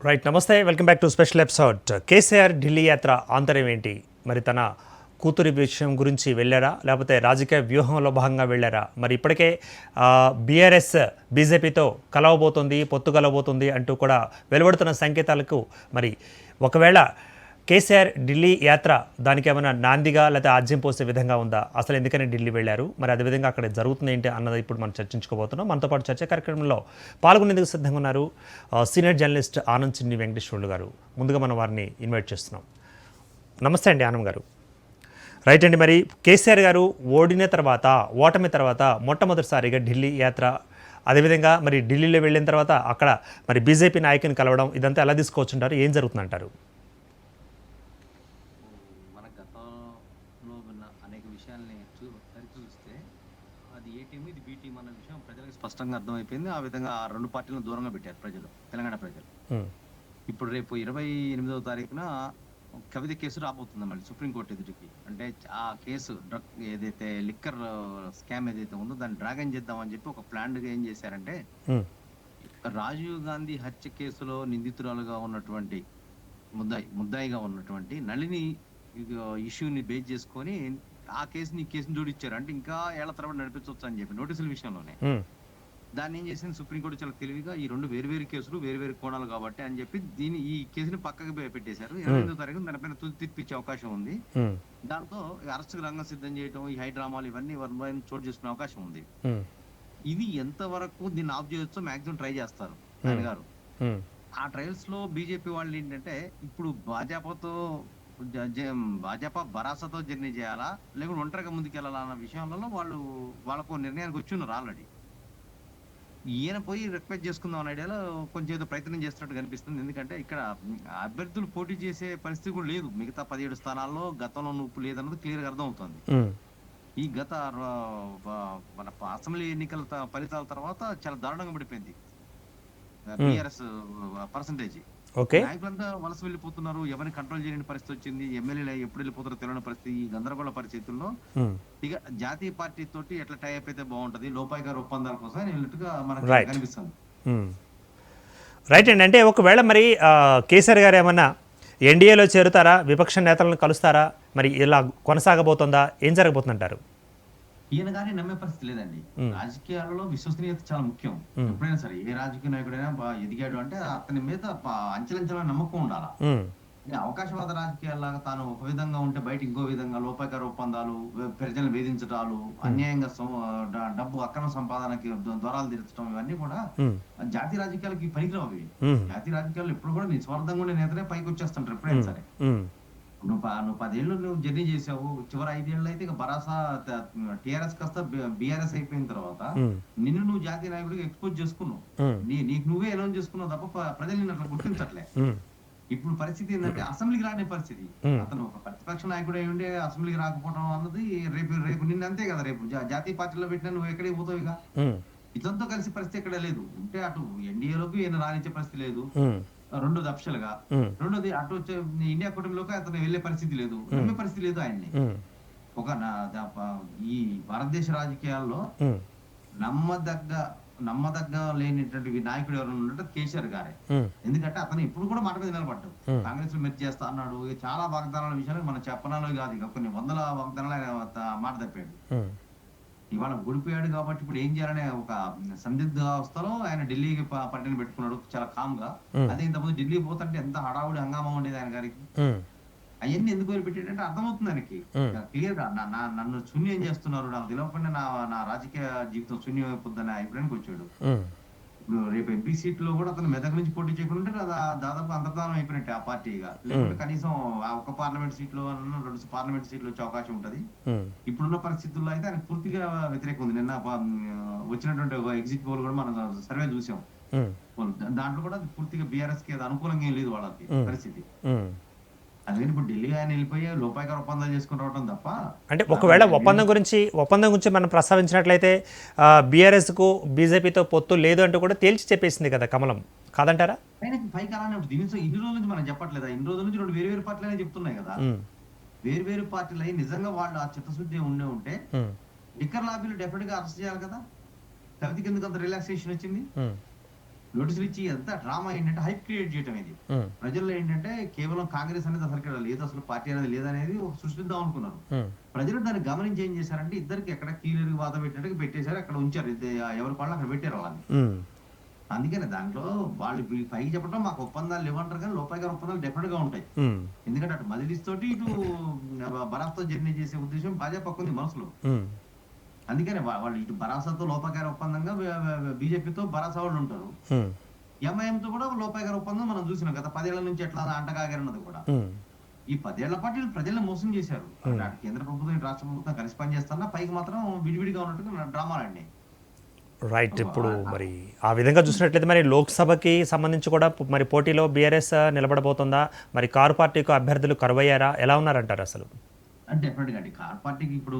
Right, నమస్తే, welcome back to special episode. KCR Delhi యాత్ర ఆంతర్యం ఏంటి? మరి తన కూతురి విషయం గురించి వెళ్ళారా, లేకపోతే రాజకీయ వ్యూహంలో భాగంగా వెళ్ళారా? మరి ఇప్పటికే బీఆర్ఎస్ బీజేపీతో కలవబోతుంది, పొత్తు కలవబోతుంది అంటూ కూడా వెలువడుతున్న సంకేతాలకు మరి ఒకవేళ కేసీఆర్ ఢిల్లీ యాత్ర దానికి ఏమైనా నాందిగా లేకపోతే ఆజ్యం పోసే విధంగా ఉందా? అసలు ఎందుకని ఢిల్లీ వెళ్ళారు, మరి అదేవిధంగా అక్కడ జరుగుతుంది ఏంటి అన్నది ఇప్పుడు మనం చర్చించుకోబోతున్నాం. మనతో పాటు చర్చా కార్యక్రమంలో పాల్గొనేందుకు సిద్ధంగా ఉన్నారు సీనియర్ జర్నలిస్ట్ ఆనంద్ చిన్ని వెంకటేశ్వర్లు గారు. ముందుగా మనం వారిని ఇన్వైట్ చేస్తున్నాం. నమస్తే అండి ఆనంద్ గారు. రైట్ అండి, మరి కేసీఆర్ గారు ఓటమి తర్వాత మొట్టమొదటిసారిగా ఢిల్లీ యాత్ర, అదేవిధంగా మరి ఢిల్లీలో వెళ్ళిన తర్వాత అక్కడ మరి బీజేపీ నాయకుని కలవడం, ఇదంతా ఎలా తీసుకోవచ్చుంటారు? ఏం జరుగుతుందంటారు? అది ఏ టీం ఇది బి టీం అన్న విషయం ప్రజలకు స్పష్టంగా అర్థమైపోయింది. ఆ విధంగా ఆ రెండు పార్టీలను దూరంగా పెట్టారు ప్రజలు, తెలంగాణ ప్రజలు. ఇప్పుడు రేపు 28వ తారీఖున కవిత కేసు రాబోతుంది మళ్ళీ సుప్రీంకోర్టు ఎదుటికి. అంటే ఆ కేసు డ్రగ్ ఏదైతే లిక్కర్ స్కామ్ ఏదైతే ఉందో దాన్ని డ్రాగన్ చేద్దామని చెప్పి ఒక ప్లాన్ గా ఏం చేశారంటే, రాజీవ్ గాంధీ హత్య కేసులో నిందితురాలుగా ఉన్నటువంటి ముద్దాయిగా ఉన్నటువంటి నళిని ఇష్యూని బేస్ చేసుకొని ఆ కేసుని జోడిచ్చారు. అంటే ఇంకా ఏళ్ల తరబడి నడిపించవచ్చు అని చెప్పి నోటీసుల విషయంలోనే. దాన్ని ఏం చేసింది సుప్రీంకోర్టు చాలా తెలివిగా, ఈ రెండు వేరు కేసులు వేరు కోణాలు కాబట్టి అని చెప్పి ఈ కేసుని పక్కకు పెట్టేశారు. 28వ తారీఖు దానిపైన తుది తీర్పు ఇచ్చే అవకాశం ఉంది. దాంతో అరెస్టుకు రంగం సిద్ధం చేయడం, ఈ హైడ్రామాలు ఇవన్నీ చోటు చేసుకునే అవకాశం ఉంది. ఇది ఎంత వరకు దీన్ని ఆఫ్ చేయొచ్చో మాక్సిమం ట్రై చేస్తారు ఆయన గారు. ఆ ట్రయల్స్ లో బీజేపీ వాళ్ళు ఏంటంటే, ఇప్పుడు భాజపా భరాసాతో జర్నీ చేయాలా లేకుంటే ఒంటరిగా ముందుకెళ్ళాలా అన్న విషయంలో వాళ్ళకు నిర్ణయానికి వచ్చి ఉన్నారు ఆల్రెడీ. ఈయన పోయి రిక్వెస్ట్ చేసుకుందాం అనే ఐడియాలో కొంచెం ఏదో ప్రయత్నం చేస్తున్నట్టు కనిపిస్తుంది. ఎందుకంటే ఇక్కడ అభ్యర్థులు పోటీ చేసే పరిస్థితి కూడా లేదు. మిగతా 17 స్థానాల్లో గతంలో నూపు లేదన్నది క్లియర్ గా అర్థం అవుతుంది. ఈ గత మన అసెంబ్లీ ఎన్నికల ఫలితాల తర్వాత చాలా దారుణంగా పడిపోయింది బీఆర్ఎస్ పర్సంటేజ్. నాయకులంతా వలస వెళ్ళిపోతున్నారు, ఎవరిని కంట్రోల్ చేయని పరిస్థితి వచ్చింది. ఎమ్మెల్యేలు ఎప్పుడు వెళ్ళిపోతారో తెలియని పరిస్థితి. ఈ గందరగోళ పరిస్థితుల్లో ఇక జాతీయ పార్టీ తోటి ఎట్లా టైప్ అయితే బాగుంటది, లోపాయి గారు ఒప్పందాల కోసం వెళ్ళినట్టుగా మనకు కనిపిస్తుంది. రైట్ అండి, అంటే ఒకవేళ మరి కేసీఆర్ గారు ఏమన్నా ఎన్డీఏలో చేరుతారా, విపక్ష నేతలను కలుస్తారా, మరి ఇలా కొనసాగబోతుందా, ఏం జరగబోతుందంటారు? ఈయన గానీ నమ్మే పరిస్థితి లేదండి. రాజకీయాలలో విశ్వసనీయత చాలా ముఖ్యం. ఎప్పుడైనా సరే ఏ రాజకీయ నాయకుడైనా ఎదిగాడు అంటే అతని మీద అంచెలంచెల నమ్మకం ఉండాలా. అవకాశవాద రాజకీయాల్లాగా తాను ఒక విధంగా ఉంటే బయట ఇంకో విధంగా లోపాయకర ఒప్పందాలు, ప్రజలను వేధించడాలు, అన్యాయంగా డబ్బు అక్రమ సంపాదనకి ద్వారాలు తీర్చడం, ఇవన్నీ కూడా జాతీయ రాజకీయాలకి పనికిరావు. అవి జాతీయ రాజకీయాలు ఎప్పుడు కూడా నిస్వార్థంగా ఉండే నేతలే పైకి వచ్చేస్తుంటారు ఎప్పుడైనా సరే. నువ్వు 10 ఏళ్ళు నువ్వు జర్నీ చేసావు, చివరి 5 ఏళ్ళు అయితే ఇక భరాసా టిఆర్ఎస్ కాస్త బీఆర్ఎస్ అయిపోయిన తర్వాత నిన్ను నువ్వు జాతీయ నాయకుడిగా ఎక్స్పోజ్ చేసుకున్నావు. నీకు నువ్వే అనౌన్స్ చేసుకున్నావు తప్ప ప్రజలు నిన్ను అట్లా గుర్తించట్లే. ఇప్పుడు పరిస్థితి ఏంటంటే అసెంబ్లీకి రాని పరిస్థితి. అతను ఒక ప్రతిపక్ష నాయకుడు అయి ఉండే అసెంబ్లీకి రాకపోవడం అన్నది రేపు నిన్న అంతే కదా, రేపు జాతీయ పార్టీలో పెట్టినా నువ్వు ఎక్కడికి పోతావు? ఇక ఇతనితో కలిసి పరిస్థితి ఎక్కడ లేదు. ఉంటే అటు ఎన్డీఏలోకి ఈయన రానిచ్చే పరిస్థితి లేదు. రెండోది అఫిషియల్ గా, రెండోది అటు వచ్చే ఇండియా కూటమిలోకి అతను వెళ్లే పరిస్థితి లేదు, నమ్మే పరిస్థితి లేదు ఆయన్ని. ఒక ఈ భారతదేశ రాజకీయాల్లో నమ్మదగ్గ లేనిటువంటి నాయకుడు ఎవరైనా ఉన్నట్టు కేసీఆర్ గారే. ఎందుకంటే అతను ఇప్పుడు కూడా మాట మీద నిలబడ్డాడు. కాంగ్రెస్ లో మెర్జ్ చేస్తా అన్నాడు. చాలా వాగ్దానాల విషయాలు మనం చెప్పనాలో కాదు, ఇక కొన్ని వందల వాగ్దానాలు మాట తప్పాడు. ఇవాళ ఓడిపోయాడు కాబట్టి ఇప్పుడు ఏం చేయాలనే ఒక సందిగ్ధ అవస్థలో ఆయన ఢిల్లీకి పర్యటన పెట్టుకున్నాడు చాలా కామ్ గా. అదే ఇంతకుముందు ఢిల్లీ పోతుంటే ఎంత హడావుడి హంగామా ఉండేది ఆయన గారికి. అవన్నీ ఎందుకు పెట్టాడంటే అర్థమవుతుంది ఆయనకి క్లియర్ గా, నన్ను శూన్యం చేస్తున్నారు, నాకు తెలియకుండా నా రాజకీయ జీవితం శూన్యం అయిపోద్దని అభిప్రాయానికి వచ్చాడు. ఇప్పుడు రేపు ఎంపీ సీట్ లో కూడా అతను మెదక్ నుంచి పోటీ చేయకుండా దాదాపు అంతర్ధానం అయిపోయినట్టే ఆ పార్టీగా. లేకుంటే కనీసం ఒక పార్లమెంట్ సీట్ లో 2 పార్లమెంట్ సీట్లు వచ్చే అవకాశం ఉంటది. ఇప్పుడున్న పరిస్థితుల్లో అయితే ఆయన పూర్తిగా వ్యతిరేకం ఉంది. నిన్న వచ్చినటువంటి ఎగ్జిట్ పోల్ కూడా మనం సర్వే చూసాం. దాంట్లో కూడా పూర్తిగా బీఆర్ఎస్ కి అనుకూలంగా ఏం లేదు వాళ్ళకి పరిస్థితి. అందుకని ఇప్పుడు ఢిల్లీ ఆయన వెళ్ళిపోయి లోపాయకర ఒప్పందాలు చేసుకుని రావడం తప్ప. అంటే ఒకవేళ ఒప్పందం గురించి మనం ప్రస్తావించినట్లయితే బీఆర్ఎస్కు బీజేపీతో పొత్తు లేదు అంటూ కూడా తేల్చి చెప్పేసింది కదా కమలం, కాదంటారా? ఆయనకి పైకి అలానే ఉంటుంది. దీనితో ఇన్ని రోజుల నుంచి మనం చెప్పట్లేదా? ఇన్ని రోజుల నుంచి 2 వేరు పార్టీలు చెప్తున్నాయి కదా. వేరు పార్టీలు అయి నిజంగా వాళ్ళు ఆ చిత్తశుద్ధి ఉంటే లిక్కర్ లాబీలు డెఫినెట్ గా అరెస్ట్ చేయాలి కదా. కవితకి ఎందుకు అంత రిలాక్సేషన్ వచ్చింది? నోటీసులు ఇచ్చి ఎంత డ్రామా ఏంటంటే హైప్ క్రియేట్ చేయడం ఇది. ఉమ్, ప్రజల్లో ఏంటంటే కేవలం కాంగ్రెస్ అనేది అసలు ఇక్కడ లేదు, అసలు పార్టీ అనేది లేదనేది ఒక సృష్టిద్దాం అనుకున్నారు. ఉమ్, ప్రజలు దాన్ని గమనించి ఏం చేశారంటే ఇద్దరికి ఎక్కడ కీలరికి వాదం పెట్టినట్టు పెట్టేశారు, అక్కడ ఉంచారు. ఎవరి వాళ్ళు అక్కడ పెట్టారు వాళ్ళని. ఉమ్, అందుకనే దాంట్లో వాళ్ళు పైకి చెప్పడం మాకు ఒప్పందాలు లేవంటారు, కానీ లోపాయి గారి ఒప్పందాలు డెఫినెట్ గా ఉంటాయి. ఉమ్, ఎందుకంటే అటు మజిలీస్ తోటి ఇటు బరాస్తో జర్నీ చేసే ఉద్దేశం భాజపాకు ఉంది మనసులో. ఉమ్, అందుకనే వాళ్ళు ఇటు బరాసాతో లోపాయి గారి ఒప్పందంగా బీజేపీతో బరాసా వాళ్ళు ఉంటారు. ఉమ్, ఎంఐఎంతో కూడా లోపాయి గారి ఒప్పందం మనం చూసినాం గత 10 ఏళ్ల నుంచి ఎట్లా అంటగాగిరన్నది కూడా. ఉమ్. ఈ 10 ఏళ్ల పాటు వీళ్ళు ప్రజల్ని మోసం చేశారు. అటు కేంద్ర ప్రభుత్వం ఇటు రాష్ట్ర ప్రభుత్వం కలిసి పనిచేస్తున్నా పైకి మాత్రం విడివిడిగా ఉన్నట్టుగా డ్రామాలండి. రైట్. ఇప్పుడు మరి ఆ విధంగా చూసినట్లయితే మరి లోక్సభకి సంబంధించి కూడా మరి పోటీలో బీఆర్ఎస్ నిలబడబోతుందా? మరి కారు పార్టీకు అభ్యర్థులు కరువయ్యారా? ఎలా ఉన్నారంటారు అసలు? అంటే డెఫినెట్ గా అండి కార్ పార్టీకి ఇప్పుడు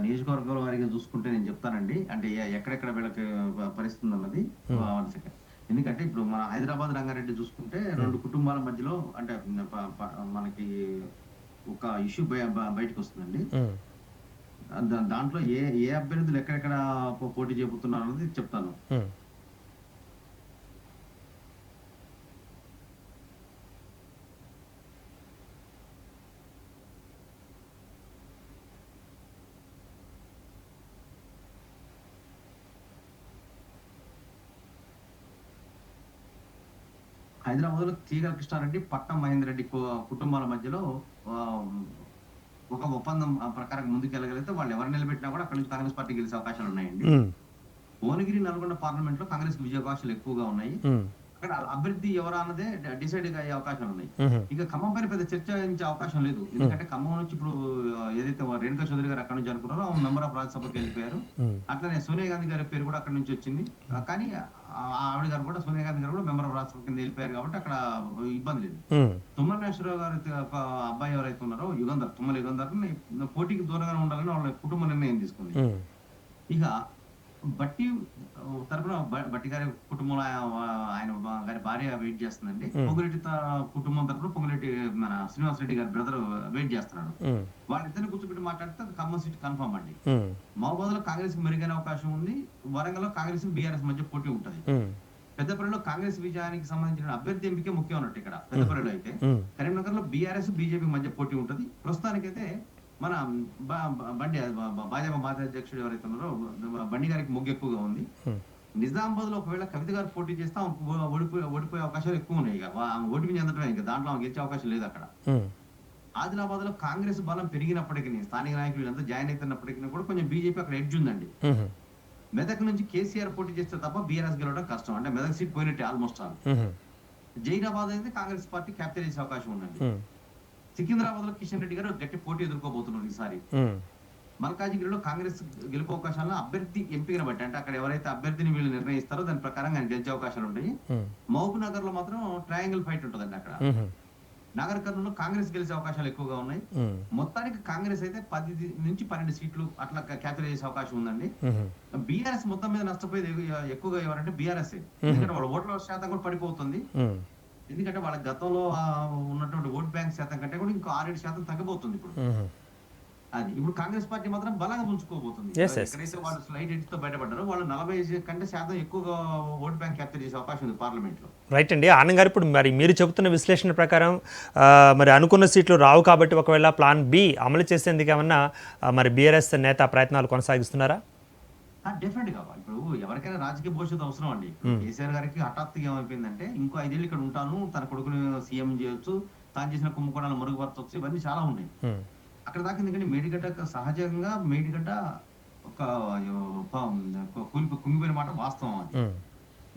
నియోజకవర్గాల వారిగా చూసుకుంటే నేను చెప్తానండి. అంటే ఎక్కడెక్కడ వీళ్ళకి పరిస్థితి అన్నది one second. ఎందుకంటే ఇప్పుడు మన హైదరాబాద్ రంగారెడ్డి చూసుకుంటే 2 కుటుంబాల మధ్యలో అంటే మనకి ఒక ఇష్యూ బయటకు వస్తుందండి. ఉమ్, దాంట్లో ఏ ఏ అభ్యర్థులు ఎక్కడెక్కడ పోటీ చేయబోతున్నారు అన్నది చెప్తాను. ఉమ్, హైదరాబాద్ లో తీగల కృష్ణారెడ్డి, పట్నం మహేందర్ రెడ్డి కుటుంబాల మధ్యలో ఆ, ఒక ఒప్పందం ప్రకారం ముందుకెళ్ళగలిగితే వాళ్ళు ఎవరు నిలబెట్టినా కూడా అక్కడ నుంచి కాంగ్రెస్ పార్టీ గెలిచే అవకాశాలు ఉన్నాయండి. ఉమ్, భువనగిరి, నల్గొండ పార్లమెంట్ లో కాంగ్రెస్ విజయ అవకాశాలు ఎక్కువగా ఉన్నాయి. ఉమ్, అక్కడ అభ్యర్థి ఎవరా అన్నదే డిసైడ్ అయ్యే అవకాశాలు ఉన్నాయి. ఉమ్, ఇక ఖమ్మం పైన పెద్ద చర్చించే అవకాశం లేదు. ఎందుకంటే ఖమ్మం నుంచి ఇప్పుడు ఏదైతే రేణుకా చౌదరి గారు అక్కడ నుంచి అనుకున్నారో మెంబర్ ఆఫ్ రాజ్యసభకి వెళ్ళిపోయారు. ఉమ్, అట్లనే సోనియా గాంధీ గారి పేరు కూడా అక్కడ నుంచి వచ్చింది. కానీ ఆవిడ గారు కూడా, సోనియా గాంధీ గారు కూడా మెంబర్ ఆఫ్ రాజ్యసభ కింద వెళ్ళిపోయారు కాబట్టి అక్కడ ఇబ్బంది లేదు. ఉమ్, తుమ్మల నాగేశ్వరరావు గారి ఒక అబ్బాయి ఎవరైతే ఉన్నారో యుగంధర్, తుమ్మల యుగంధర్ పోటీకి దూరంగా ఉండాలని వాళ్ళ కుటుంబ నిర్ణయం తీసుకుంది. ఉమ్, ఇక బట్టి తరపున బట్టి గారి కుటుంబంలో ఆయన గారి భార్య వెయిట్ చేస్తుందండి. పొంగులేటి కుటుంబం తరపున పొంగులేటి మన శ్రీనివాస్ రెడ్డి గారి బ్రదర్ వెయిట్ చేస్తున్నాడు. ఉమ్, వాళ్ళిద్దరిని కూర్చోబెట్టి మాట్లాడితే అది ఖమ్మం సీట్ కన్ఫర్మ్ అండి. ఉమ్, మహబూబాద్ లో కాంగ్రెస్ కి మెరుగైన అవకాశం ఉంది. వరంగల్ లో కాంగ్రెస్ బీఆర్ఎస్ మధ్య పోటీ ఉంటది. ఉమ్, పెద్దపల్లిలో కాంగ్రెస్ విజయానికి సంబంధించిన అభ్యర్థి ఎంపిక ముఖ్యం అన్నట్టు ఇక్కడ పెద్దపల్లిలో అయితే. ఉమ్, కరీంనగర్ లో బీఆర్ఎస్ బీజేపీ మధ్య పోటీ ఉంటది. ప్రస్తుతానికైతే మన బండి భాజపా మాజీ అధ్యక్షుడు ఎవరైతే ఉన్నారో బండి గారికి మొగ్గు ఎక్కువగా ఉంది. ఉమ్, నిజామాబాద్ లో ఒకవేళ కవిత గారు పోటీ చేస్తే ఓడిపోయే అవకాశాలు ఎక్కువ ఉన్నాయి. ఇక ఓటింగ్ చెందడమే, ఇంకా దాంట్లో ఆమె గెలిచే అవకాశం లేదు అక్కడ. ఉమ్, ఆదిలాబాద్ లో కాంగ్రెస్ బలం పెరిగినప్పటికీ, స్థానిక నాయకులు వీళ్ళంతా జాయిన్ అవుతున్నప్పటికీ కూడా కొంచెం బీజేపీ అక్కడ ఎడ్జ్ ఉందండి. ఉమ్, మెదక్ నుంచి కేసీఆర్ పోటీ చేస్తే తప్ప బీఆర్ఎస్ గెలవడం కష్టం. అంటే మెదక్ సీట్ పోయినట్టే ఆల్మోస్ట్ ఆల్. ఉమ్, జైరాబాద్ అయితే కాంగ్రెస్ పార్టీ క్యాప్చర్ చేసే అవకాశం ఉందండి. ఉమ్, సికింద్రాబాద్ లో కిషన్ రెడ్డి గారు గట్టి పోటీ ఎదుర్కోబోతున్నారు ఈసారి. ఉమ్, మల్కాజిగిరిలో కాంగ్రెస్ గెలుపు అవకాశాలను అభ్యర్థి ఎంపికను బట్టి, అంటే అక్కడ ఎవరైతే అభ్యర్థిని వీళ్ళు నిర్ణయిస్తారో దాని ప్రకారంగా ఆయన గెలిచే అవకాశాలు ఉంటాయి. ఉమ్, మహబూబ్ నగర్ లో మాత్రం ట్రయాంగిల్ ఫైట్ ఉంటుందండి అక్కడ. ఉమ్, నాగర్ కర్నూలులో కాంగ్రెస్ గెలిచే అవకాశాలు ఎక్కువగా ఉన్నాయి. ఉమ్, మొత్తానికి కాంగ్రెస్ అయితే 10 నుంచి 12 సీట్లు అట్లా క్యాప్చర్ చేసే అవకాశం ఉందండి. ఉమ్, బీఆర్ఎస్ మొత్తం మీద నష్టపోయేది ఎక్కువగా ఎవరంటే బీఆర్ఎస్. ఎందుకంటే వాళ్ళ ఓట్ల శాతం కూడా పడిపోతుంది. ఉమ్, ఎందుకంటే వాళ్ళ గతంలో ఉన్నటువంటి ఓట్ బ్యాంక్ శాతం కంటే కూడా ఇంకో 6-7% తగ్గబోతుంది ఇప్పుడు. ఉమ్. అది ఇప్పుడు కాంగ్రెస్ పార్టీ మాత్రం బలంగా పుంజుకోబోతుంది. Yes, yes. ఎక్కడైతే వాళ్ళు స్లైట్ ఎడ్జ్ తో బయటపడ్డారో వాళ్ళు 40 కంటే శాతం ఎక్కువగా ఓట్ బ్యాంక్ క్యాప్చర్ చేసే అవకాశం ఉంది పార్లమెంట్ లో. రైట్ అండి. ఆనంద్ గారు, ఇప్పుడు మరి మీరు చెబుతున్న విశ్లేషణ ప్రకారం మరి అనుకున్న సీట్లు రావు కాబట్టి ఒకవేళ ప్లాన్ బి అమలు చేసేందుకు ఏమన్నా మరి బీఆర్ఎస్ నేత ప్రయత్నాలు కొనసాగిస్తున్నారా? డెఫినెట్ గా ఇప్పుడు ఎవరికైనా రాజకీయ భవిష్యత్తు అవసరం అండి. కేసీఆర్ గారికి హఠాత్తుగా ఏమైపోయిందంటే ఇంకో 5 ఏళ్ళు ఇక్కడ ఉంటాను, తన కొడుకుని సీఎం చేయొచ్చు, తాను చేసిన కుంభకోణాలు మరుగుపరచవచ్చు, ఇవన్నీ చాలా ఉన్నాయి. ఉమ్, అక్కడ దాకా ఎందుకంటే మేడిగడ్డ సహజంగా మేడిగడ్డ ఒక కుంగిపోయిన మాట వాస్తవం. అది ఉమ్,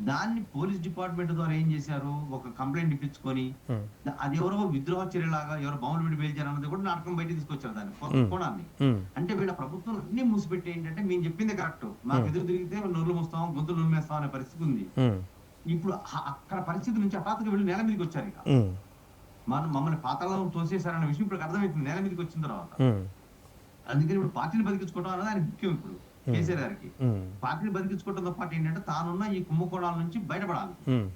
దాన్ని పోలీస్ డిపార్ట్మెంట్ ద్వారా ఏం చేశారు, ఒక కంప్లైంట్ ఇప్పించుకొని ఉమ్, అది ఎవరో విద్రోహ చర్యలాగా ఎవరో బాంబులు పెట్టి పేల్చారు అన్నది కూడా నాటకం బయట తీసుకొచ్చారు దాన్ని కోణాన్ని. ఉమ్, అంటే వీళ్ళ ప్రభుత్వం అన్ని మూసిపెట్టి ఏంటంటే మేము చెప్పింది కరెక్ట్, మాకు ఎదురు తిరిగితే నొర్లు మూస్తాం, గొంతులు నుమ్మేస్తాం అనే పరిస్థితి ఉంది. ఉమ్, ఇప్పుడు అక్కడ పరిస్థితి నుంచి హఠాత్తుగా వీళ్ళు నేల మీదకి వచ్చారు. ఇక ఉమ్, మమ్మల్ని పాతాళం తోసేశారన్న విషయం ఇప్పుడు అర్థమైంది నేల మీదకి వచ్చిన తర్వాత. ఉమ్, అందుకని ఇప్పుడు పార్టీని బతికించుకోవడం అనేది ఆయన ముఖ్యం. ఇప్పుడు కేసీఆర్ గారికి ఉమ్, పార్టీని బతికించుకోవడంతో పాటు ఏంటంటే తానున్న ఈ కుంభకోణాల నుంచి బయటపడాలి. ఉమ్,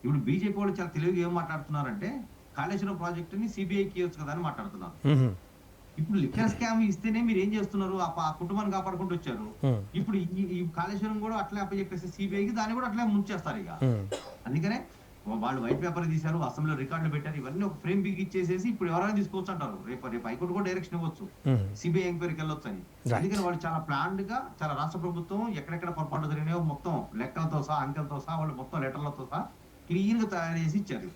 ఇప్పుడు బీజేపీ వాళ్ళు చాలా తెలివిగా ఏం మాట్లాడుతున్నారంటే కాళేశ్వరం ప్రాజెక్టుని సిబిఐకి ఇవ్వచ్చు కదా అని మాట్లాడుతున్నారు. ఉమ్, ఇప్పుడు లిక్కర్ స్కామ్ ఇస్తేనే మీరు ఏం చేస్తున్నారు? ఆ కుటుంబాన్ని కాపాడుకుంటూ వచ్చారు. ఉమ్, ఇప్పుడు ఈ కాళేశ్వరం కూడా అట్లే అప్పచెప్పేసి సిబిఐకి దాన్ని కూడా అట్లే ముంచేస్తారు ఇక. ఉమ్, అందుకనే వాళ్ళు వైట్ పేపర్ తీశారు, అసెంబ్లీలో రికార్డులు పెట్టారు, ఇవన్నీ ఒక ఫ్రేమ్ బిగించేసేసి ఇప్పుడు ఎవరైనా తీసుకోవచ్చు అంటారు. రేపు రేపు హైకోర్టు కూడా డైరెక్షన్ ఇవ్వచ్చు, ఉమ్. సిబిఐ ఎంక్వైరీకి వెళ్ళొచ్చు అని. Right. అందుకని వాళ్ళు చాలా ప్లాన్డ్ గా, చాలా రాష్ట్ర ప్రభుత్వం ఎక్కడెక్కడ పొరపాటు జరిగినాయో మొత్తం లెక్కలతో సహా, అంకెలతో సహా, వాళ్ళు మొత్తం లెటర్లతో సహా క్లీన్ గా తయారు చేసి ఇచ్చారు.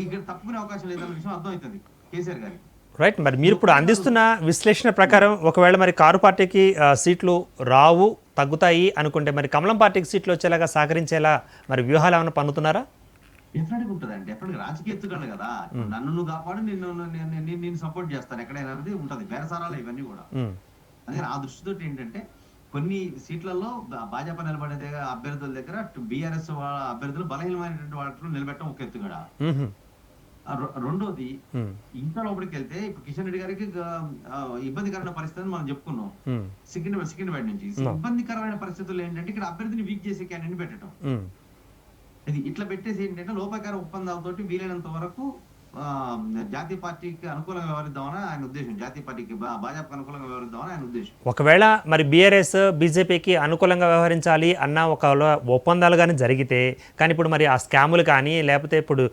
ఇక్కడ తప్పుకునే అవకాశం లేదన్న విషయం అర్థమవుతుంది కేసీఆర్ గారికి. రైట్. మరి మీరు ఇప్పుడు అందిస్తున్న విశ్లేషణ ప్రకారం ఒకవేళ మరి కారు పార్టీకి సీట్లు రావు, తగ్గుతాయి అనుకుంటే మరి కమలం పార్టీకి సీట్లు వచ్చేలాగా సహకరించేలా మరి వ్యూహాలు ఏమైనా పన్నుతున్నారా? డెఫినెట్ గా ఉంటదండి. డెఫినెట్ గా రాజకీయ ఎత్తుగడ కదా. నన్ను నువ్వు కాపాడు, నేను సపోర్ట్ చేస్తాను ఎక్కడైనా అనేది ఉంటది. బేరసారాలు ఇవన్నీ కూడా. ఉమ్, అందుకని ఆ దృష్టితో ఏంటంటే కొన్ని సీట్లలో భాజపా నిలబడే అభ్యర్థుల దగ్గర బీఆర్ఎస్ అభ్యర్థులు బలహీనమైనటువంటి వాటిలో నిలబెట్టడం ఒక ఎత్తుగడ. ఉహు, రెండోది, ఉమ్, ఇంకా లోపలికి వెళ్తే ఇప్పుడు కిషన్ రెడ్డి గారికి ఇబ్బందికరమైన పరిస్థితి మనం చెప్పుకున్నాం. ఉమ్, సికింద్రాబాద్ నుంచి ఇబ్బందికరమైన పరిస్థితుల్లో ఏంటంటే ఇక్కడ అభ్యర్థిని వీక్ చేసే క్యాండిడేట్ పెట్టడం. ఉమ్, ఇది ఇట్లా పెట్టేసి ఏంటంటే లోపాయకార ఒప్పందాలతోటి వీలైనంత వరకు జాతీయ పార్టీకి అనుకూలంగా వ్యవహరిద్దామని ఆయన ఉద్దేశం. జాతీయ పార్టీకి భాజపాకి అనుకూలంగా వ్యవహరిద్దామని ఆయన ఉద్దేశం. ఒకవేళ మరి బీఆర్ఎస్ బీజేపీకి అనుకూలంగా వ్యవహరించాలి అన్న ఒక ఒప్పందాలు కానీ జరిగితే, కానీ ఇప్పుడు మరి ఆ స్కాములు కానీ లేకపోతే ఇప్పుడు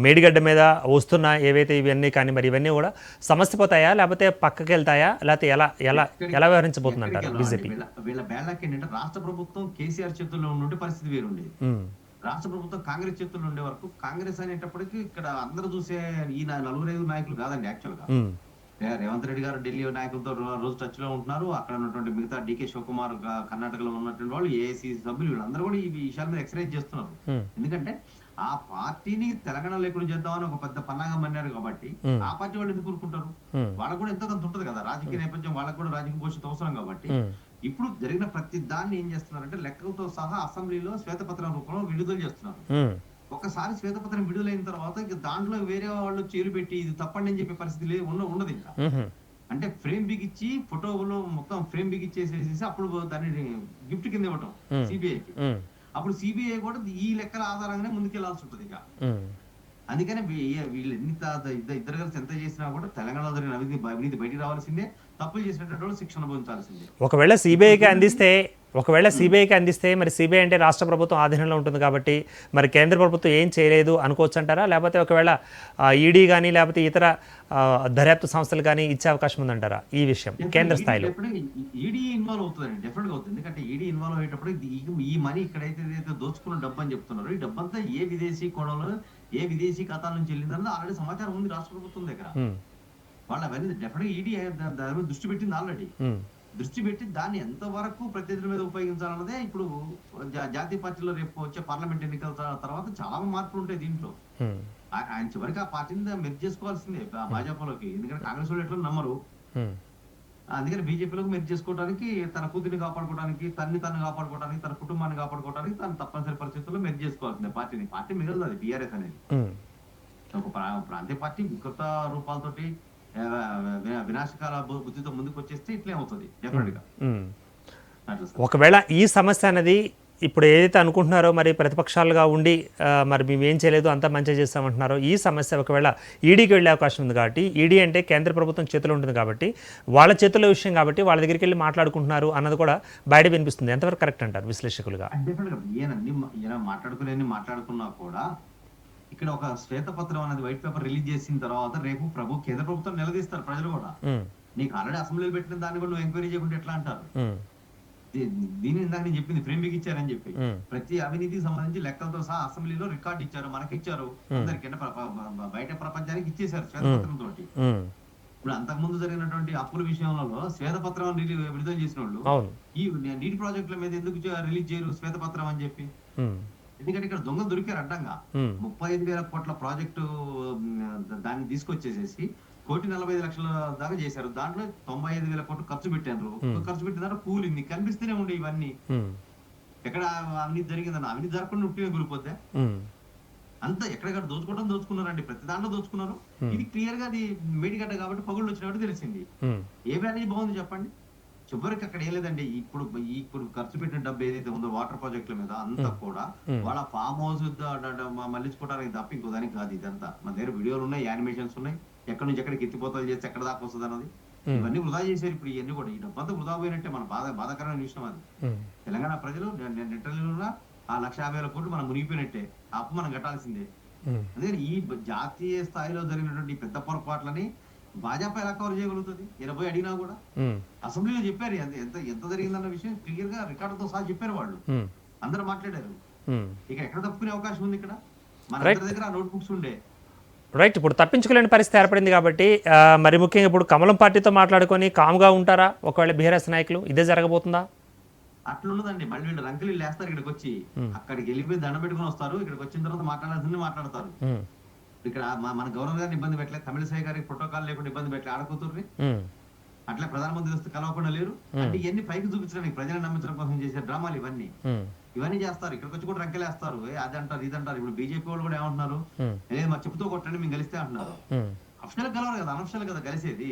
మేడిగడ్డ మీద వస్తున్న ఏవైతే ఇవన్నీ కానీ మరి ఇవన్నీ కూడా సమస్యపోతాయా, లేకపోతే పక్కకి వెళ్తాయా, లేకపోతే ఎలా ఎలా ఎలా వ్యవహరించబోతుందంటారు బీజేపీ? వీళ్ళ బ్యాలక్ ఏంటంటే రాష్ట్ర ప్రభుత్వం కేసీఆర్ చేతుల్లో ఉండే పరిస్థితి వేరుండేది. రాష్ట్ర ప్రభుత్వం కాంగ్రెస్ చేతుల్లో ఉండే వరకు కాంగ్రెస్ అనేటప్పటికి ఇక్కడ అందరూ చూసే ఈ 4-5 నాయకులు కాదండి యాక్చువల్ గా. రేవంత్ రెడ్డి గారు ఢిల్లీ నాయకులతో రోజు టచ్ లో ఉంటున్నారు. అక్కడ ఉన్నటువంటి మిగతా డికే శివకుమార్ కర్ణాటకలో ఉన్నటువంటి వాళ్ళు, ఏఐసీ సభ్యులు, వీళ్ళందరూ కూడా ఈ విషయాల మీద ఎక్సరైజ్ చేస్తున్నారు. ఎందుకంటే ఆ పార్టీని తెలంగాణ లేకుండా చేద్దామని ఒక పెద్ద పన్నాగం అన్నారు కాబట్టి ఆ పార్టీ వాళ్ళు ఎందుకు కూరుకుంటారు? వాళ్ళకు కూడా ఎంతో కొంత ఉంటది కదా రాజకీయ నేపథ్యం, వాళ్ళకు కూడా రాజకీయ భవిష్యత్తు అవసరం కాబట్టి. ఇప్పుడు జరిగిన ప్రతి దాన్ని ఏం చేస్తున్నారంటే లెక్కలతో సహా అసెంబ్లీలో శ్వేతపత్రం రూపంలో విడుదల చేస్తున్నారు. ఒకసారి శ్వేతపత్రం విడుదలైన తర్వాత ఇక దాంట్లో వేరే వాళ్ళు చేరు పెట్టి ఇది తప్పండి అని చెప్పే పరిస్థితి లేదు, ఉండదు ఇంకా. అంటే ఫ్రేమ్ బిగిచ్చి ఫోటోలో మొత్తం ఫ్రేమ్ బిగిచ్చేసేసి అప్పుడు దాన్ని గిఫ్ట్ కింద ఇవ్వటం సిబిఐకి. అప్పుడు సిబిఐ కూడా ఈ లెక్కల ఆధారంగానే ముందుకెళ్లాల్సి ఉంటుంది ఇక. అందుకనే వీళ్ళు ఇద్దరు కలిసి ఎంత చేసినా కూడా తెలంగాణలో జరిగిన అవినీతి బయటికి రావాల్సిందే, తప్పులు చేసినటువంటి వాళ్ళు శిక్షణ అనుభవించాల్సిందే. ఒకవేళ సిబిఐకి అందిస్తే మరి సిబిఐ అంటే రాష్ట్ర ప్రభుత్వం ఆధీనంలో ఉంటుంది కాబట్టి మరి కేంద్ర ప్రభుత్వం ఏం చేయలేదు అనుకోవచ్చు అంటారా? లేకపోతే ఒకవేళ ఈడీ కానీ లేకపోతే ఇతర దర్యాప్తు సంస్థలు కానీ ఇచ్చే అవకాశం ఉందంటారా ఈ విషయం కేంద్ర స్థాయిలో? ఈడీ ఇన్వాల్వ్ అవుతుందండి, డెఫినెట్ గా అవుతుంది. ఎందుకంటే ఈడీ ఇన్వాల్వ్ అయ్యేటప్పుడు ఈ మనీ ఇక్కడైతే దోచుకున్న డబ్బు అని చెప్తున్నారు, ఈ డబ్బంతా ఏ విదేశీ కోణంలో ఏ విదేశీ ఖాతాల నుంచి వెళ్ళిందన్నది ఆల్రెడీ సమాచారం ఉంది రాష్ట్ర ప్రభుత్వం దగ్గర. వాళ్ళు అవన్నీ డెఫినెట్ ఈడీ దాని మీద దృష్టి పెట్టింది ఆల్రెడీ. దృష్టి పెట్టి దాన్ని ఎంతవరకు ప్రత్యర్థుల మీద ఉపయోగించాలన్నదే ఇప్పుడు జాతీయ పార్టీలో రేపు వచ్చే పార్లమెంట్ ఎన్నికల తర్వాత చాలా మార్పులు ఉంటాయి దీంట్లో. ఆయన చివరికి ఆ పార్టీని మెర్జ్ చేసుకోవాల్సిందే భాజపాలోకి. ఎందుకంటే కాంగ్రెస్ వాళ్ళు ఎట్లా నమ్మరు, అందుకని బీజేపీలోకి మెర్జ్ చేసుకోవడానికి, తన కూతురిని కాపాడుకోవడానికి, తను కాపాడుకోవడానికి, తన కుటుంబాన్ని కాపాడుకోవడానికి తను తప్పనిసరి పరిస్థితుల్లో మెర్జ్ చేసుకోవాల్సిందే పార్టీని. పార్టీ మిగలదు అది బీఆర్ఎస్ అనేది. ఒక ప్రాంతీయ పార్టీ వికృత రూపాలతోటి వినాశకాల బుద్ధితో ముందుకు వచ్చేస్తే ఇట్లే అవుతుంది డెఫినెట్ గా. ఒకవేళ ఈ సమస్య అనేది ఇప్పుడు ఏదైతే అనుకుంటున్నారో మరి ప్రతిపక్షాలుగా ఉండి మరి మేము ఏం చేయలేదు అంతా మంచిగా చేస్తామంటున్నారో, ఈ సమస్య ఒకవేళ ఈడీకి వెళ్ళే అవకాశం ఉంది కాబట్టి, ఈడీ అంటే కేంద్ర ప్రభుత్వం చేతిలో ఉంటుంది కాబట్టి వాళ్ళ చేతుల్లో విషయం కాబట్టి వాళ్ళ దగ్గరికి వెళ్ళి మాట్లాడుకుంటున్నారు అన్నది కూడా బయట వినిపిస్తుంది. ఎంతవరకు కరెక్ట్ అంటారు విశ్లేషకులుగా? ఈయన మాట్లాడుకున్నా కూడా ఇక్కడ ఒక శ్వేతపత్రం అనేది వైట్ పేపర్ రిలీజ్ చేసిన తర్వాత రేపు కేంద్ర ప్రభుత్వం నిలదీస్తారు ప్రజలు కూడా. నీకు ఆల్రెడీ అసెంబ్లీలో పెట్టిన దాన్ని కూడా నువ్వు ఎంక్వైరీ చేయకుండా ఎట్లా అంటారు? దీని ఇందాక నేను చెప్పింది ఫ్రేమ్ బిగ్ ఇచ్చారని చెప్పి ప్రతి అవినీతికి సంబంధించి లెక్కలతో సహా అసెంబ్లీలో రికార్డు ఇచ్చారు, మనకి ఇచ్చారు, అందరికి బయట ప్రపంచానికి ఇచ్చేసారు శ్వేతపత్రం తోటి. ఇప్పుడు అంతకుముందు జరిగినటువంటి అప్పుల విషయంలో శ్వేతపత్రం విడుదల చేసిన వాళ్ళు ఈ నీటి ప్రాజెక్టుల మీద ఎందుకు రిలీజ్ చేయరు శ్వేతపత్రం అని చెప్పి? ఎందుకంటే ఇక్కడ దొంగలు దొరికారు అడ్డంగా. 35,000 కోట్ల ప్రాజెక్టు దాన్ని తీసుకొచ్చేసేసి 1,40,00,000 దాకా చేశారు. దాంట్లో 95,000 కోట్లు ఖర్చు పెట్టారు. ఖర్చు పెట్టిన తర్వాత కూలింది కనిపిస్తూనే ఉండే ఇవన్నీ. ఎక్కడ అవినీతి జరిగిందన్న అవినీతి జరగకుండా ఉట్టిగా కూలిపోతే అంతా ఎక్కడెక్కడ దోచుకున్నారండి, ప్రతి దాంట్లో దోచుకున్నారు. ఇది క్లియర్ గా అది మేడిగడ్డ కాబట్టి పగుళ్ళు వచ్చినట్టు తెలిసింది. ఏ బ్యాలెన్స్ బాగుంది చెప్పండి? చివరికి అక్కడ ఏం లేదండి, ఇప్పుడు ఖర్చు పెట్టిన డబ్బు ఏదైతే ఉందో వాటర్ ప్రాజెక్టుల మీద అంతా కూడా వాళ్ళ ఫామ్ హౌస్ మళ్ళించుకోవడానికి తప్ప ఇంకో దానికి కాదు. ఇదంతా మన దగ్గర వీడియోలు ఉన్నాయి, యానిమేషన్స్ ఉన్నాయి. ఎక్కడి నుంచి ఎక్కడికి ఎత్తిపోతలు చేస్తే ఎక్కడ దాకా వస్తుంది అన్నది ఇవన్నీ వృధా చేశారు. ఇప్పుడు ఇవన్నీ కూడా ఈ డబ్బంతా వృధా పోయినట్టే మన బాధాకరమైన విషయం అది. తెలంగాణ ప్రజలు నెట్టలిలో ఆ 1,50,000 కోట్లు మనం మునిగిపోయినట్టే, ఆ అప్పు మనం కట్టాల్సిందే. అదే ఈ జాతీయ స్థాయిలో జరిగినటువంటి పెద్ద పొరపాట్లని భాజపా ఎలా కవర్ చేయగలుగుతుంది? 80 అడిగినా కూడా అసెంబ్లీలో చెప్పారు ఎంత ఎంత జరిగిందన్న విషయం క్లియర్ గా రికార్డుతో సహా చెప్పారు వాళ్ళు, అందరూ మాట్లాడారు. ఇక ఎక్కడ తప్పుకునే అవకాశం ఉంది? ఇక్కడ మన అందరి దగ్గర ఆ నోట్ బుక్స్ ఉండే. రైట్, ఇప్పుడు తప్పించుకోలేని పరిస్థితి ఏర్పడింది కాబట్టి మరి ముఖ్యంగా ఇప్పుడు కమలం పార్టీతో మాట్లాడుకొని కామ్గా ఉంటారా ఒకవేళ బీఆర్ఎస్ నాయకులు? ఇదే జరగబోతుందా? అట్లున్నదండి. మళ్ళీ వీళ్ళు రంకులు లేస్తారు ఇక్కడికి వచ్చి, అక్కడికి వెళ్ళిపోయి దండ పెట్టుకుని వస్తారు, ఇక్కడికి వచ్చిన తర్వాత మాట్లాడాల్సింది మాట్లాడతారు. ఇక్కడ మన గవర్నర్ గారిని ఇబ్బంది పెట్టలేదు, తమిళసై గారికి ప్రోటోకాల్ లేకుండా ఇబ్బంది పెట్టలే ఆడకూతుర్ని, అట్లా ప్రధానమంత్రి వస్తే కలవకుండా లేరు. అంటే ఇవన్నీ పైకి చూపించడానికి ప్రజలను నమ్మించడం కోసం చేసే డ్రామాలు ఇవన్నీ చేస్తారు. ఇక్కడికి వచ్చి కూడా రంకెలేస్తారు, అది అంటారు ఇది అంటారు. ఇప్పుడు బీజేపీ వాళ్ళు కూడా ఏమంటున్నారు, లేదు మా చెప్పుతో కొట్టండి మేము కలిస్తే అంటున్నారు. అఫిషియల్ కలవరు కదా, అనఫిషియల్ కదా కలిసేది,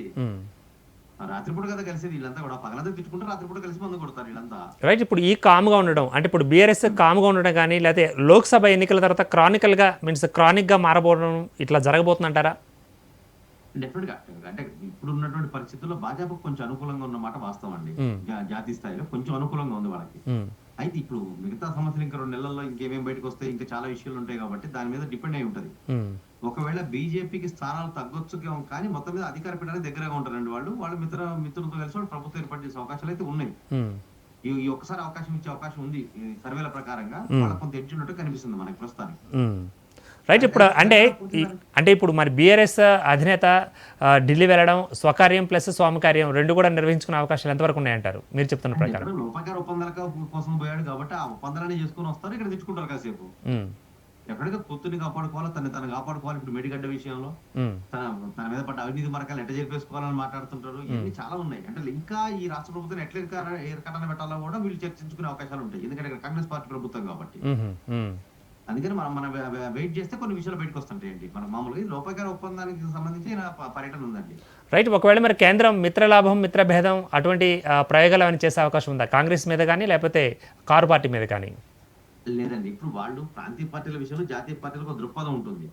రాత్రిపూట కదా కలిసేది. వీళ్ళంతా కూడా పగలంతా తిట్టుకుంటారు, రాత్రిపూట కలిసి మందు కొడతారు వీళ్ళంతా. రైట్, ఇప్పుడు ఈ కామ్గా ఉండడం అంటే ఇప్పుడు బీఆర్ఎస్ కామ్గా ఉండడం కానీ లేకపోతే లోక్సభ ఎన్నికల తర్వాత క్రానిక్ గా మారబోవడం ఇట్లా జరగబోతుందంటారా? డెఫినెట్ గా. అంటే ఇప్పుడు ఉన్నటువంటి పరిస్థితుల్లో భాజపా కొంచెం అనుకూలంగా ఉన్నమాట వాస్తవం అండి. జాతీయ స్థాయిలో కొంచెం అనుకూలంగా ఉంది వాళ్ళకి. అయితే ఇప్పుడు మిగతా సమస్యలు ఇంకా 2 నెలల్లో ఇంకేమేమి బయటకు వస్తాయి, ఇంకా చాలా విషయాలు ఉంటాయి కాబట్టి దాని మీద డిపెండ్ అయి ఉంటది. ఒకవేళ బీజేపీకి స్థానాలు తగ్గొచ్చు కానీ మొత్తం మీద అధికార పీఠానికి దగ్గరగా ఉంటారండి వాళ్ళు మిత్రులతో కలిసి వాళ్ళు ప్రభుత్వం ఏర్పాటు చేసే అవకాశాలు అయితే ఉన్నాయి. ఈ ఒక్కసారి అవకాశం ఇచ్చే అవకాశం ఉంది. సర్వేల ప్రకారంగా వాళ్ళకి కొంత ఎడ్జ్ ఉన్నట్టు కనిపిస్తుంది మనకి ప్రస్తుతానికి. రైట్, ఇప్పుడు అంటే ఇప్పుడు మరి బీఆర్ఎస్ అధినేత ఢిల్లీ వెళ్ళడం స్వకార్యం ప్లస్ స్వామికార్యం రెండు కూడా నిర్వహించుకునే అవకాశాలు ఎంతవరకు ఉన్నాయంటారు మీరు చెప్తున్న ప్రకారం? లోపకార ఒప్పందాల కోసం పోయాడు కాబట్టి ఆ ఒప్పందాలని చేసుకుని వస్తారు, ఇక్కడ తెచ్చుకుంటారు కాసేపు. ఎప్పటికీ పొత్తుని కాపాడుకోవాలి, తను కాపాడుకోవాలి. ఇప్పుడు మేడిగడ్డ విషయంలో తన మీద పడ్డ అవినీతి మరకాలు ఎట్ట జరిపేసుకోవాలని మాట్లాడుతుంటారు. ఇవన్నీ చాలా ఉన్నాయి. అంటే ఇంకా ఈ రాష్ట్ర ప్రభుత్వం ఎట్లా ఏర్కట్టన పెట్టాలో కూడా వీళ్ళు చర్చించుకునే అవకాశాలు ఉంటాయి, ఎందుకంటే కాంగ్రెస్ పార్టీ ప్రభుత్వం కాబట్టి. అందుకని మనం వెయిట్ చేస్తే కొన్ని విషయాలు బయటకు వస్తుంటాయండి. మన మామూలుగా లోపకార ఒప్పందానికి సంబంధించి పర్యటన ఉందండి. రైట్, ఒకవేళ మరి కేంద్రం మిత్రలాభం మిత్రభేదం అటువంటి ప్రయోగాలు ఏమైనా చేసే అవకాశం ఉందా కాంగ్రెస్ మీద కానీ లేకపోతే కారు పార్టీ మీద కానీ? లేదండి, ఇప్పుడు వాళ్ళు ప్రాంతీయ పార్టీల విషయంలో జాతీయ పార్టీలకు దృక్పథం ఉంటుంది.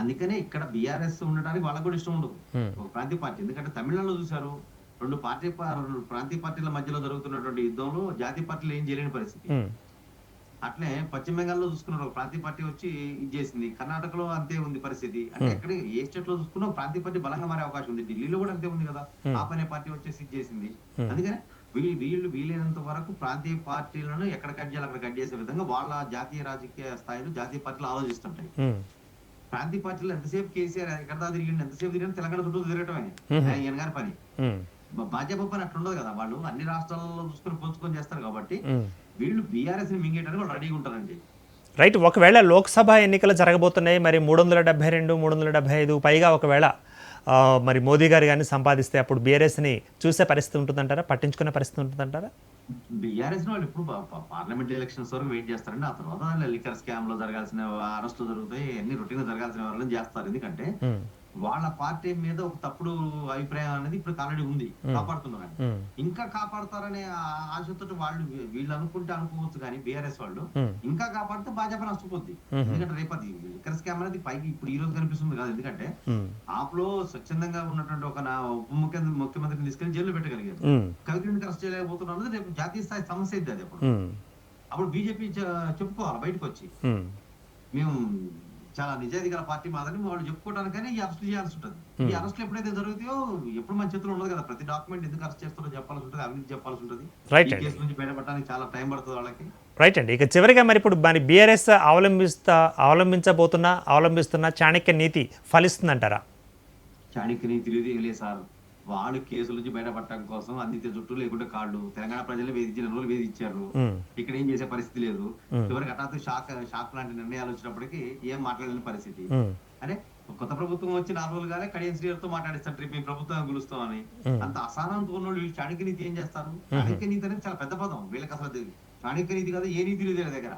అందుకనే ఇక్కడ బీఆర్ఎస్ ఉండడానికి వాళ్ళకు కూడా ఇష్టం ఉండదు ఒక ప్రాంతీయ పార్టీ. ఎందుకంటే తమిళనాడులో చూసారు, 2 ప్రాంతీయ పార్టీల మధ్యలో జరుగుతున్నటువంటి యుద్ధంలో జాతీయ పార్టీలు ఏం చేయలేని పరిస్థితి. అట్లే పశ్చిమ బెంగాల్లో చూసుకున్నారు, ఒక ప్రాంతీయ పార్టీ వచ్చి ఇది చేసింది. కర్ణాటకలో అంతే ఉంది పరిస్థితి. అంటే ఎక్కడ ఏ స్టేట్ లో చూసుకున్నా ప్రాంతీయ పార్టీ బలంగా మారే అవకాశం ఉంది. ఢిల్లీలో కూడా అంతే ఉంది కదా, ఆప్ అనే పార్టీ వచ్చేసి ఇది చేసింది. అందుకని వీలైనంత వరకు ప్రాంతీయ పార్టీలను ఎక్కడ కట్ చేయాలి అక్కడ కట్ చేసే విధంగా వాళ్ళ జాతీయ రాజకీయ స్థాయిలో జాతీయ పార్టీలు ఆలోచిస్తుంటాయి. ప్రాంతీయ పార్టీలు ఎంతసేపు కేసీఆర్ ఎక్కడ తిరిగింది, ఎంతసేపు తిరిగి తెలంగాణ చుట్టూ తిరగటమే ఈయన గారి పని. భాజపా పని అట్లుండదు కదా, వాళ్ళు అన్ని రాష్ట్రాలలో చూసుకొని పోల్చుకొని చేస్తారు కాబట్టి వీళ్ళు బీఆర్ఎస్ ని మింగేయడానికి వాళ్ళు రెడీగా ఉంటారండి. రైట్, ఒకవేళ లోక్సభ ఎన్నికలు జరగబోతున్నాయి, మరి 372 375 పైగా ఒకవేళ మరి మోదీ గారు కానీ సంపాదిస్తే అప్పుడు బీఆర్ఎస్ని చూసే పరిస్థితి ఉంటుందంటారా, పట్టించుకునే పరిస్థితి ఉంటుందంటారా? బీఆర్ఎస్ వాళ్ళు ఇప్పుడు పార్లమెంట్ ఎలక్షన్స్ వరకు వెయిట్ చేస్తారండి. ఆ తర్వాత లిక్కర్ స్కామ్ లో జరగాల్సిన అరెస్టులు జరుగుతాయి, అన్ని రొటీన్ గా జరగాల్సిన వాళ్ళని చేస్తారు. ఎందుకంటే వాళ్ళ పార్టీ మీద ఒక తప్పుడు అభిప్రాయం అనేది ఇప్పుడు ఆల్రెడీ ఉంది, కాపాడుతున్నారు. ఇంకా కాపాడుతారనే ఆశతో వీళ్ళు అనుకుంటే అనుకోవచ్చు, కానీ బీఆర్ఎస్ వాళ్ళు ఇంకా కాపాడితే భాజపా నష్టపోద్ది. ఎందుకంటే రేపటి లిక్కర్ స్కామ్ అనేది పైకి ఇప్పుడు ఈ రోజు కనిపిస్తుంది కాదు. ఎందుకంటే ఆప్లో స్వచ్ఛందంగా ఉన్నటువంటి ఒక ఉప ముఖ్యమంత్రిని తీసుకెళ్లి జైల్లో పెట్టగలిగారు, కవితని అరెస్ట్ చేయలేకపోతున్నారు అన్నది రేపు జాతీయ స్థాయి సమస్య ఇది. అది అప్పుడు బీజేపీ చెప్పుకోవాలి బయటకు వచ్చి, మేము చాలా నిజాయితీ గల పార్టీ మాదని వాళ్ళు చెప్పుకోవడానికని ఈ అరెస్ట్ చేయాల్సి ఉంటుంది. ఈ అరెస్ట్లు ఎప్పుడైతే జరుగుతాయో ఎప్పుడు మన చేతిలో ఉండదు కదా, ప్రతి డాక్యుమెంట్ ఎందుకు అరెస్ట్ చేస్తారో చెప్పాల్సి ఉంటుంది, అవినీతి చెప్పాల్సి ఉంటుంది. ఈ కేసు నుంచి బయటపడడానికి చాలా టైం పడుతుంది వాళ్ళకి. రైట్ అండి, ఇక చివరిగా మరి ఇప్పుడు మరి బీఆర్ఎస్ అవలంబిస్తున్న చాణక్య నీతి ఫలిస్తుందంటారా? చాణక్య నీతి లేదు సార్, వాళ్ళు కేసుల నుంచి బయటపడటం కోసం అందితే జుట్టు లేకుంటే కాళ్ళు తెలంగాణ ప్రజలు వేధించిన రోజులు వేధించారు. ఇక్కడ ఏం చేసే పరిస్థితి లేదు. చివరికి హఠాత్తు షాక్ లాంటి నిర్ణయాలు వచ్చినప్పటికీ ఏం మాట్లాడలేని పరిస్థితి. అంటే కొత్త ప్రభుత్వం వచ్చి 4 రోజులుగానే కడియం శ్రీతో మాట్లాడిస్తారు మీ ప్రభుత్వం గులుస్తామని. అంత అసహనంతో ఉన్న వీళ్ళు చాణక్య నీతి ఏం చేస్తారు? చాణక్య నీతి అనేది చాలా పెద్ద పదం, వీళ్ళకి అసలు చాణక్య నీతి కాదు ఏ నీతి లేదు వీళ్ళ దగ్గర.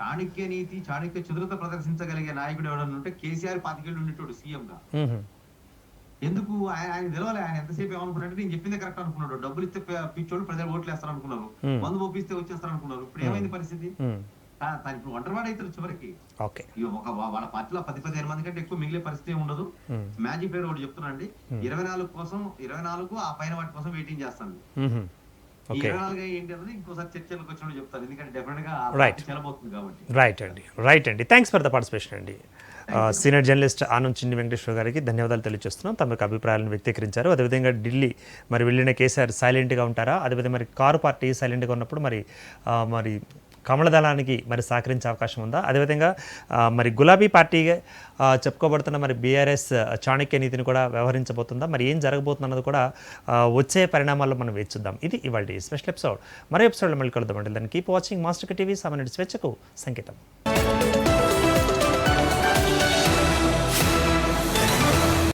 చాణక్య నీతి, చాణక్య చతురత ప్రదర్శించగలిగే నాయకుడు ఎవడన్నా ఉంటే కేసీఆర్ 5 ఏళ్ళు ఉండేటోడు సీఎం గా. ఎందుకు ఆయన తెలవాలి, ఆయన ఎంతసేపు ఏమనుకున్నాడు, నేను చెప్పిందే కరెక్ట్ అనుకున్నాడు. డబ్బులు ఇస్తే పిచ్చోళ్ళు ప్రజలు ఓట్లు వేస్తారు అనుకున్నారు, మందు పంపిస్తే వచ్చేస్తారు అనుకున్నారు. ఇప్పుడు ఏమైంది పరిస్థితి? తను ఇప్పుడు ఒంటరివాడు అవుతారు చివరికి. ఓకే. ఇక వాళ్ళ పార్టీలో 10-15 మంది కంటే ఎక్కువ మిగిలే పరిస్థితి ఉండదు. మ్యాజిక్ పేరు ఒకటి చెప్తున్నా అండి. 24 కోసం 24 ఆ పైన వాటి కోసం వెయిటింగ్ చేస్తాను. ఈ ఓకే. 24 ఏంటి అన్నది ఇంకోసారి చర్చలకు వచ్చినప్పుడు చెప్తాను. ఎందుకంటే డెఫినెట్ గా రైట్. చెల్లబోతుంది కాబట్టి. రైట్ అండి. థ్యాంక్స్ ఫర్ ద పార్టిసిపేషన్ అండి. సీనియర్ జర్నలిస్ట్ ఆనంద్ చిన్ని వెంకటేశ్వర గారికి ధన్యవాదాలు తెలియజేస్తున్నాం. తమ అభిప్రాయాలను వ్యక్తీకరించారు. అదేవిధంగా ఢిల్లీ మరి వెళ్ళిన కేసీఆర్ సైలెంట్గా ఉంటారా, అదేవిధంగా మరి కారు పార్టీ సైలెంట్గా ఉన్నప్పుడు మరి కమల దళానికి మరి సహకరించే అవకాశం ఉందా, అదేవిధంగా మరి గులాబీ పార్టీ చెప్పుకోబడుతున్న మరి బీఆర్ఎస్ చాణక్య నీతిని కూడా వ్యవహరించబోతుందా, మరి ఏం జరగబోతుంది అన్నది కూడా వచ్చే పరిణామాల్లో మనం వేచి చూద్దాం. ఇది ఇవాళ స్పెషల్ ఎపిసోడ్. మరో ఎపిసోడ్లో మళ్ళీ కలుద్దామండి. దాన్ని కీప్ వాచింగ్ మాస్టర్ టీవీ. సామాన్యుడి స్వేచ్ఛకు సంకేతం.